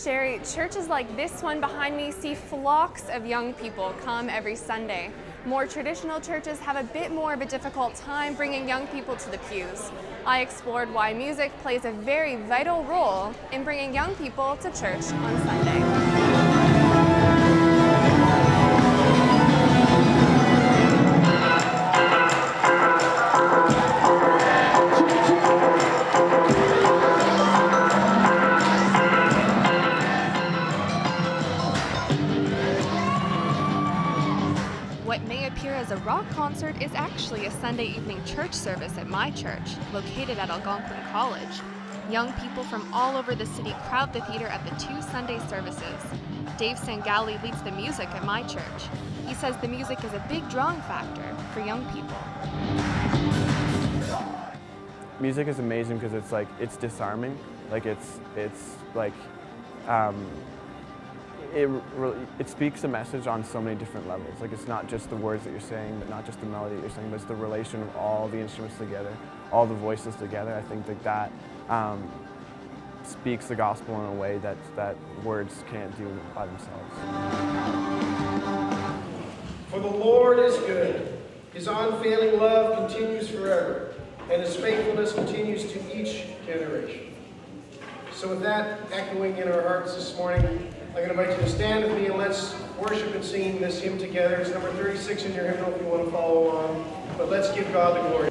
Sherry, churches like this one behind me see flocks of young people come every Sunday. More traditional churches have a bit more of a difficult time bringing young people to the pews. I explored why music plays a very vital role in bringing young people to church on Sunday. What may appear as a rock concert is actually a Sunday evening church service at my church, located at Algonquin College. Young people from all over the city crowd the theater at the 2 Sunday services. Dave Sangali leads the music at my church. He says the music is a big drawing factor for young people. Music is amazing because it's disarming. It speaks a message on so many different levels. Like, it's not just the words that you're saying, but not just the melody that you're saying, but it's the relation of all the instruments together, all the voices together. I think that speaks the gospel in a way that words can't do by themselves. For the Lord is good. His unfailing love continues forever, and His faithfulness continues to each generation. So with that echoing in our hearts this morning, I'm going to invite you to stand with me and let's worship and sing this hymn together. It's number 36 in your hymnal if you want to follow along. But let's give God the glory.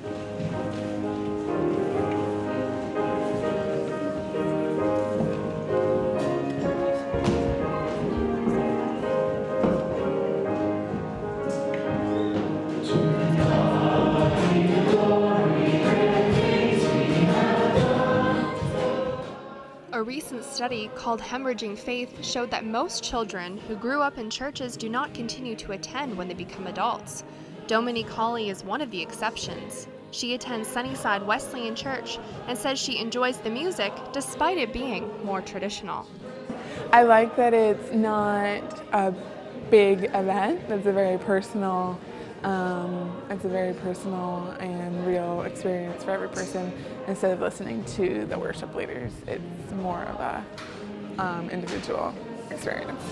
A recent study called Hemorrhaging Faith showed that most children who grew up in churches do not continue to attend when they become adults. Dominique Hawley is one of the exceptions. She attends Sunnyside Wesleyan Church and says she enjoys the music despite it being more traditional. I like that it's not a big event. It's a very personal and real experience for every person. Instead of listening to the worship leaders, it's more of a individual experience.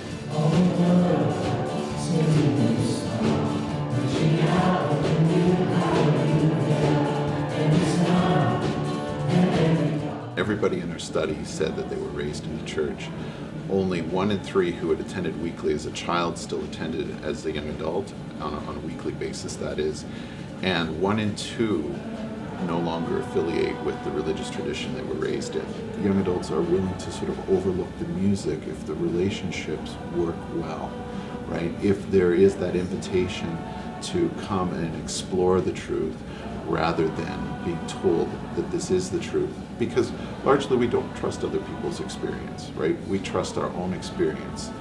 Everybody in our study said that they were raised in the church. Only 1 in 3 who had attended weekly as a child still attended as a young adult, on a weekly basis that is, and 1 in 2 no longer affiliate with the religious tradition they were raised in. Young adults are willing to sort of overlook the music if the relationships work well, right? If there is that invitation to come and explore the truth rather than being told that this is the truth, because largely we don't trust other people's experience, right? We trust our own experience.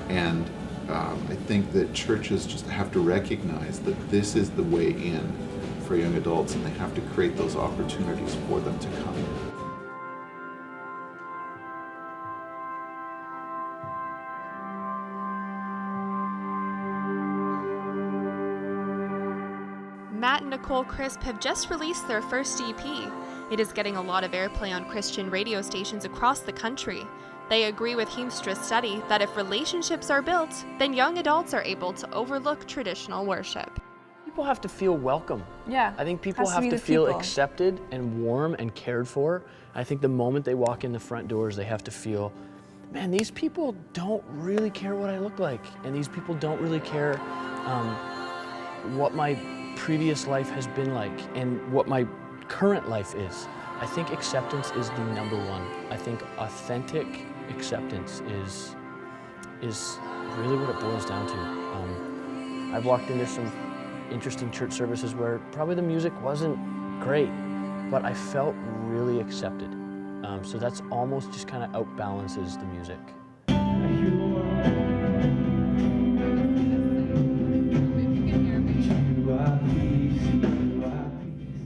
And I think that churches just have to recognize that this is the way in for young adults, and they have to create those opportunities for them to come in. Matt and Nicole Crisp have just released their first EP. It is getting a lot of airplay on Christian radio stations across the country. They agree with Heemstra's study that if relationships are built, then young adults are able to overlook traditional worship. People have to feel welcome. Yeah. I think people have to feel accepted and warm and cared for. I think the moment they walk in the front doors, they have to feel, man, these people don't really care what I look like, and these people don't really care what my previous life has been like and what my current life is. I think acceptance is the number one. I think authentic acceptance is really what it boils down to. I've walked into some interesting church services where probably the music wasn't great, but I felt really accepted. So that's almost just kind of outbalances the music.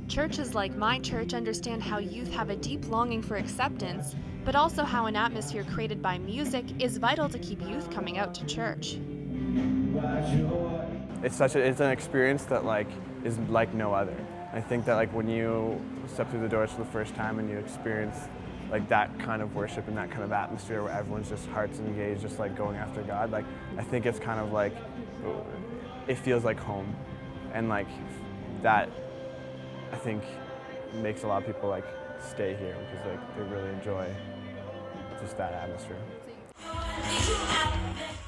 Churches like my church understand how youth have a deep longing for acceptance, but also how an atmosphere created by music is vital to keep youth coming out to church. It's an experience that is like no other. I think that when you step through the doors for the first time and you experience like that kind of worship and that kind of atmosphere where everyone's just hearts engaged, just like going after God. Like I think it's kind of like, it feels like home, and like that I think makes a lot of people like stay here because like they really enjoy just that atmosphere.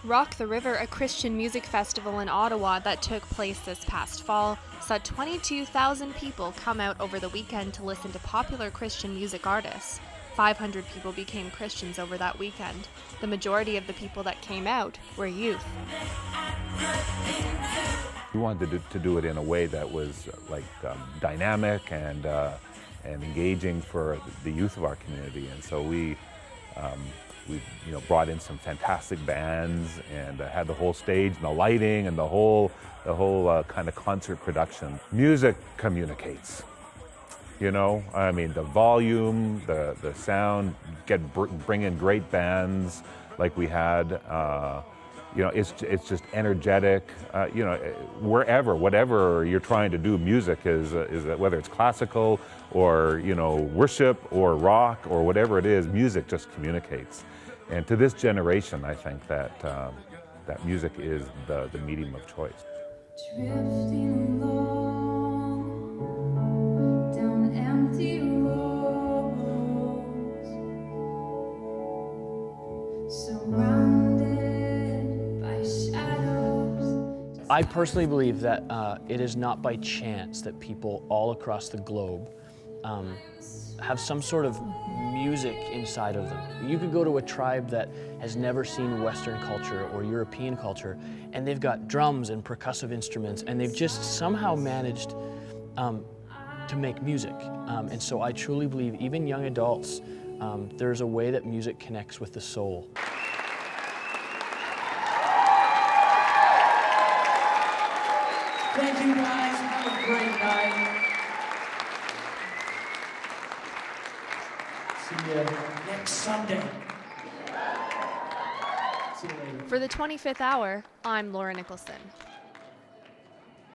Rock the River, a Christian music festival in Ottawa that took place this past fall, saw 22,000 people come out over the weekend to listen to popular Christian music artists. 500 people became Christians over that weekend. The majority of the people that came out were youth. We wanted to do it in a way that was like dynamic and engaging for the youth of our community, and so we brought in some fantastic bands and had the whole stage and the lighting and the whole kind of concert production. Music communicates. I mean, the volume, the sound, bring in great bands like we had. It's just energetic. Whatever you're trying to do, music is whether it's classical or worship or rock or whatever it is, music just communicates. And to this generation, I think that that music is the medium of choice. Drifting along down empty roads, surrounded by shadows. I personally believe that it is not by chance that people all across the globe have some sort of music inside of them. You could go to a tribe that has never seen Western culture or European culture, and they've got drums and percussive instruments, and they've just somehow managed to make music. And so I truly believe, even young adults, there's a way that music connects with the soul. Thank you guys, have a great night. See you next Sunday. See you later. For the 25th hour, I'm Laura Nicholson.